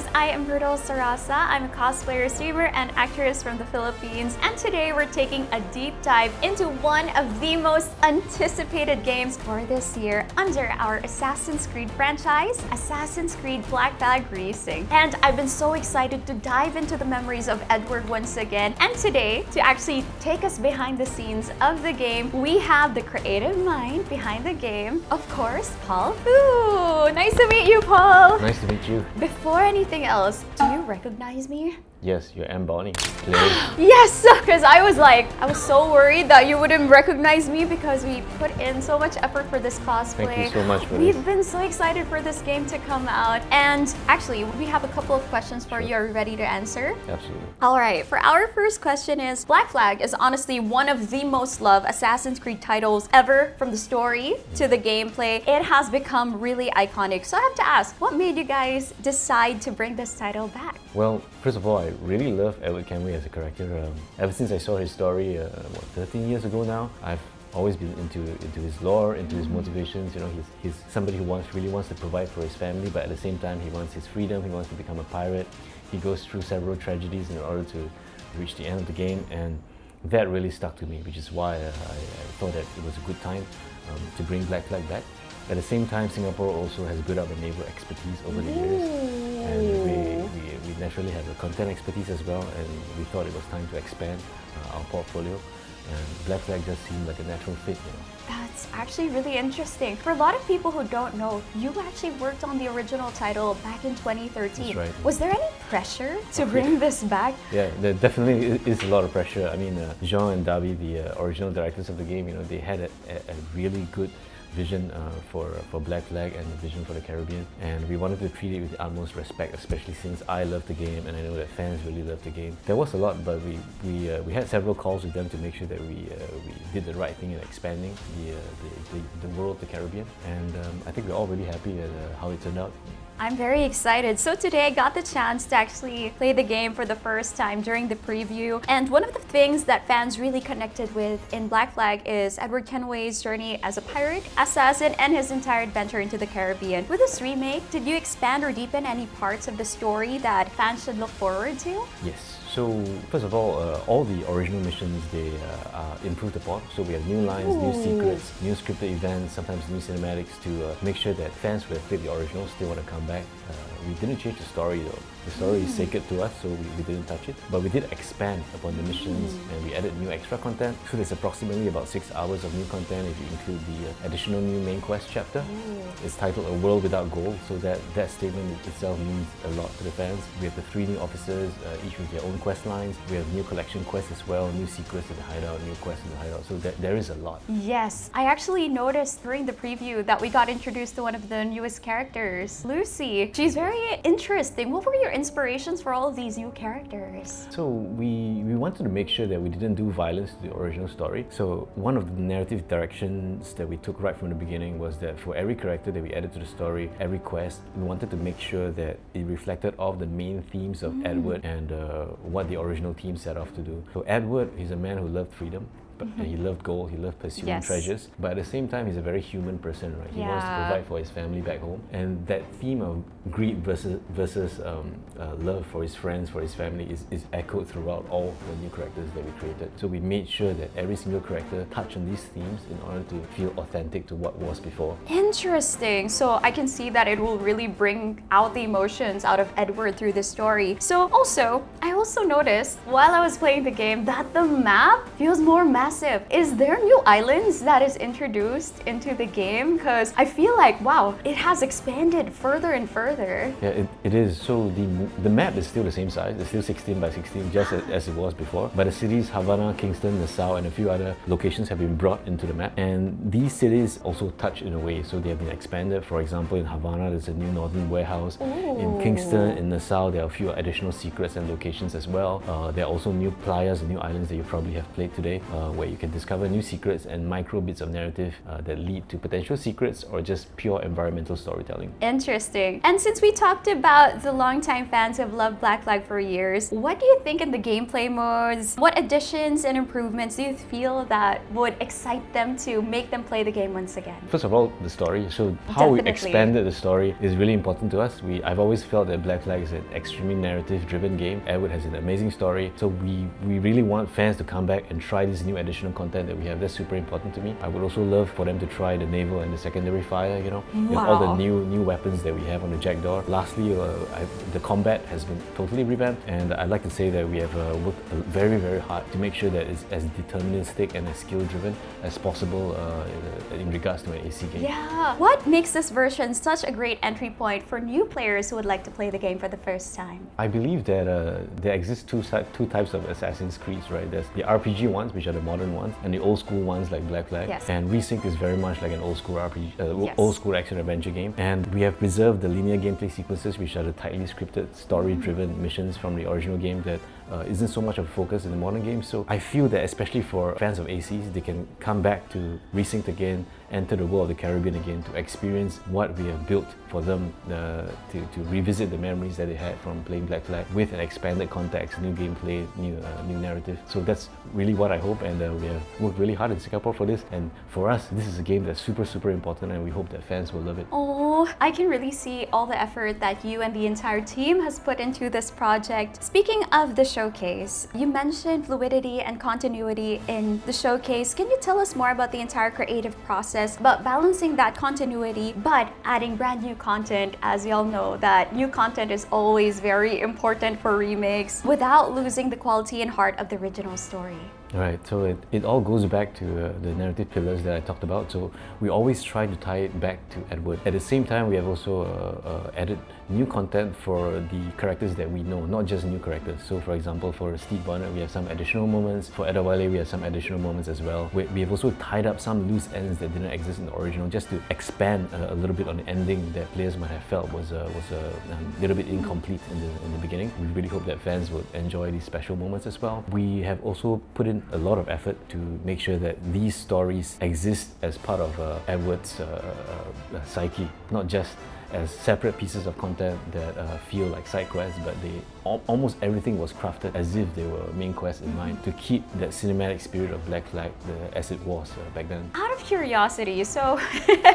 guys, I am Myrtle Sarrosa. I'm a cosplayer, streamer, and actress from the Philippines. And today we're taking a deep dive into one of the most anticipated games for this year under our Assassin's Creed franchise, Assassin's Creed Black Flag Resynced. And I've been so excited to dive into the memories of Edward once again. And today, to actually take us behind the scenes of the game, we have the creative mind behind the game, of course, Paul Fu. Nice to meet you, Paul. Nice to meet you. Before anything else, do you recognize me? Yes, you're Anne Bonny. Yes! Because I was so worried that you wouldn't recognize me because we put in so much effort for this cosplay. Thank you so much for We've this. been so excited for this game to come out. And actually, we have a couple of questions for you. Are you ready to answer? Absolutely. Alright, for our first question is, Black Flag is honestly one of the most loved Assassin's Creed titles ever, from the story to the gameplay. It has become really iconic. So I have to ask, what made you guys decide to bring this title back? Well, first of all, I really love Edward Kenway as a character. Ever since I saw his story, 13 years ago now, I've always been into his lore, into his motivations. You know, he's somebody who really wants to provide for his family, but at the same time, he wants his freedom. He wants to become a pirate. He goes through several tragedies in order to reach the end of the game, and that really stuck to me, which is why I thought that it was a good time to bring Black Flag back. At the same time, Singapore also has built up a naval expertise over the years, and we naturally have a content expertise as well, and we thought it was time to expand our portfolio, and Black Flag just seemed like a natural fit, you know. That's actually really interesting. For a lot of people who don't know, you actually worked on the original title back in 2013. That's right. Was there any pressure to bring this back? Yeah, there definitely is a lot of pressure. I mean, Jean and Darby, the original directors of the game, you know, they had a really good vision for Black Flag and the vision for the Caribbean, and we wanted to treat it with the utmost respect, especially since I love the game and I know that fans really love the game. There was a lot, but we had several calls with them to make sure that we did the right thing in expanding the world, the Caribbean, and I think we're all really happy at how it turned out. I'm very excited. So today I got the chance to actually play the game for the first time during the preview. And one of the things that fans really connected with in Black Flag is Edward Kenway's journey as a pirate, assassin, and his entire adventure into the Caribbean. With this remake, did you expand or deepen any parts of the story that fans should look forward to? Yes. So first of all the original missions, they are improved upon. So we have new lines, new secrets, new scripted events, sometimes new cinematics to make sure that fans who have played the original still want to come back. We didn't change the story though. The story is sacred to us, so we didn't touch it. But we did expand upon the missions, and we added new extra content. So there's approximately about 6 hours of new content if you include the additional new main quest chapter. It's titled A World Without Gold, so that statement itself means a lot to the fans. We have the 3 new officers, each with their own quest lines. We have new collection quests as well, new secrets in the hideout, new quests in the hideout. So there is a lot. Yes, I actually noticed during the preview that we got introduced to one of the newest characters, Lucy. She's very interesting. What were your inspirations for all of these new characters? So we wanted to make sure that we didn't do violence to the original story. So one of the narrative directions that we took right from the beginning was that for every character that we added to the story, every quest, we wanted to make sure that it reflected all the main themes of Edward and what the original team set off to do. So Edward is a man who loved freedom. And he loved gold, he loved pursuing treasures, but at the same time he's a very human person, right? He wants to provide for his family back home, and that theme of greed versus love for his friends, for his family is echoed throughout all the new characters that we created. So we made sure that every single character touched on these themes in order to feel authentic to what was before. Interesting. So I can see that it will really bring out the emotions out of Edward through this story. So I also noticed while I was playing the game that the map feels more massive. Is there new islands that is introduced into the game? Because I feel like, wow, it has expanded further and further. Yeah, it is. So the map is still the same size. It's still 16 by 16, just as it was before. But the cities, Havana, Kingston, Nassau, and a few other locations have been brought into the map. And these cities also touch in a way. So they have been expanded. For example, in Havana, there's a new northern warehouse. In Kingston, in Nassau, there are a few additional secrets and locations as well. There are also new playas and new islands that you probably have played today, where you can discover new secrets and micro bits of narrative that lead to potential secrets or just pure environmental storytelling. Interesting. And And since we talked about the longtime fans who have loved Black Flag for years, what do you think in the gameplay modes? What additions and improvements do you feel that would excite them to make them play the game once again? First of all, the story. So how we Definitely. expanded the story is really important to us. I've always felt that Black Flag is an extremely narrative-driven game. Edward has an amazing story. So we really want fans to come back and try this new additional content that we have. That's super important to me. I would also love for them to try the naval and the secondary fire, you know, with all the new weapons that we have on the Jackdaw. Lastly, the combat has been totally revamped, and I'd like to say that we have worked very, very hard to make sure that it's as deterministic and as skill-driven as possible in regards to an AC game. Yeah. What makes this version such a great entry point for new players who would like to play the game for the first time? I believe that there exist two types of Assassin's Creeds, right? There's the RPG ones, which are the modern ones, and the old school ones like Black Flag. Yes. And Resynced is very much like an old school RPG, Yes. old school action adventure game. And we have preserved the linear gameplay sequences, which are the tightly scripted, story-driven missions from the original game that isn't so much of a focus in the modern game. So I feel that especially for fans of ACs, they can come back to Resynced again, enter the world of the Caribbean again, to experience what we have built for them, to revisit the memories that they had from playing Black Flag with an expanded context, new gameplay, new narrative. So that's really what I hope, and we have worked really hard in Singapore for this. And for us, this is a game that's super, super important, and we hope that fans will love it. Oh, I can really see all the effort that you and the entire team has put into this project. Speaking of the showcase, you mentioned fluidity and continuity in the showcase. Can you tell us more about the entire creative process, about balancing that continuity but adding brand new content? As you all know, that new content is always very important for remakes without losing the quality and heart of the original story. Right, so it all goes back to the narrative pillars that I talked about. So we always try to tie it back to Edward. At the same time, we have also added new content for the characters that we know, not just new characters. So for example, for Steve Bonnet, we have some additional moments. For Edawale, we have some additional moments as well. We have also tied up some loose ends that didn't exist in the original, just to expand a little bit on the ending that players might have felt was a little bit incomplete in the beginning. We really hope that fans would enjoy these special moments as well. We have also put in a lot of effort to make sure that these stories exist as part of Edward's psyche, not just as separate pieces of content that feel like side quests, but almost everything was crafted as if they were main quests in mind, to keep that cinematic spirit of Black Flag as it was back then. Out of curiosity, so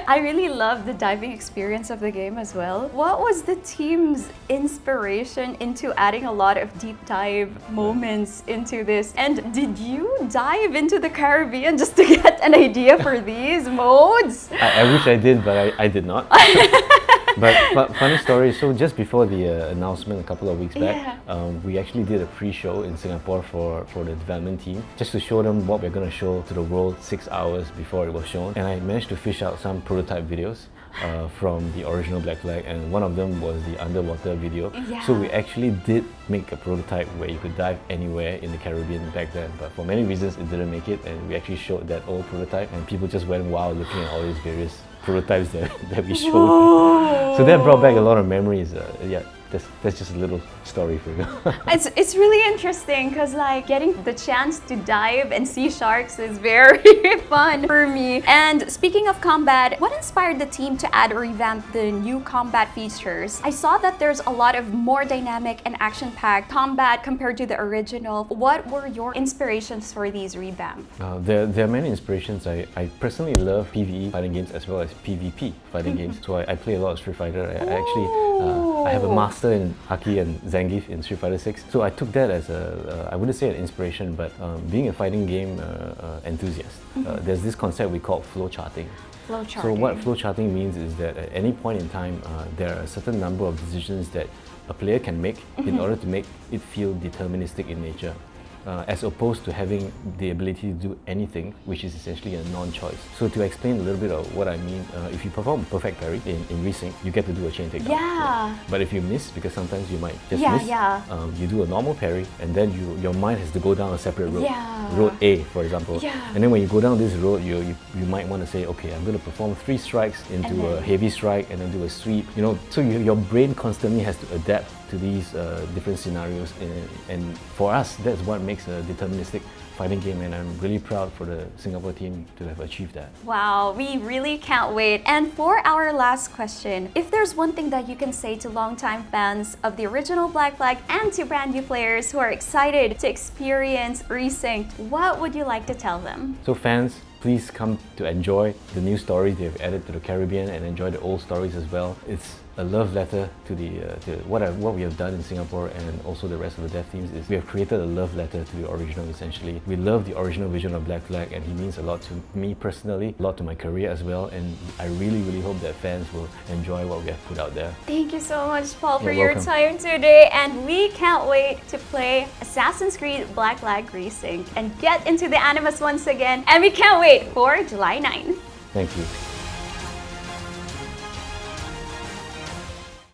I really love the diving experience of the game as well. What was the team's inspiration into adding a lot of deep dive moments into this? And did you dive into the Caribbean just to get an idea for these modes? I wish I did, but I did not. But funny story, so just before the announcement a couple of weeks back, we actually did a pre-show in Singapore for the development team, just to show them what we're going to show to the world 6 hours before it was shown. And I managed to fish out some prototype videos from the original Black Flag, and one of them was the underwater video. So we actually did make a prototype where you could dive anywhere in the Caribbean back then, but for many reasons it didn't make it, and we actually showed that old prototype, and people just went wild looking at all these various prototypes that we showed. So that brought back a lot of memories. Yeah, that's just a little story for you. It's really interesting because like getting the chance to dive and see sharks is very fun for me. And speaking of combat, what inspired the team to add or revamp the new combat features? I saw that there's a lot of more dynamic and action-packed combat compared to the original. What were your inspirations for these revamps? There are many inspirations. I personally love PvE fighting games as well as PvP fighting games. So I play a lot of Street Fighter. I have a master in Haki and Zangief in Street Fighter 6. So I took that as I wouldn't say an inspiration, but being a fighting game enthusiast, there's this concept we call flow charting. So what flow charting means is that at any point in time, there are a certain number of decisions that a player can make in order to make it feel deterministic in nature. As opposed to having the ability to do anything, which is essentially a non-choice. So to explain a little bit of what I mean, if you perform a perfect parry in Resynced, you get to do a chain takedown. But if you miss, because sometimes you might just miss, you do a normal parry, and then your mind has to go down a separate road. Road A, for example. And then when you go down this road, you might want to say, okay, I'm going to perform 3 strikes into a heavy strike, and then do a sweep. You know, so your brain constantly has to adapt to these different scenarios, and for us, that's what makes makes a deterministic fighting game, and I'm really proud for the Singapore team to have achieved that. Wow, we really can't wait. And for our last question, if there's one thing that you can say to longtime fans of the original Black Flag and to brand new players who are excited to experience Resynced, what would you like to tell them? So fans, please come to enjoy the new stories they've added to the Caribbean and enjoy the old stories as well. It's a love letter to what we have done in Singapore, and also the rest of the dev teams is we have created a love letter to the original essentially. We love the original vision of Black Flag, and he means a lot to me personally, a lot to my career as well, and I really hope that fans will enjoy what we have put out there. Thank you so much, Paul, for You're your welcome. time today, and we can't wait to play Assassin's Creed Black Flag Resynced and get into the Animus once again, and we can't wait for July 9th. Thank you.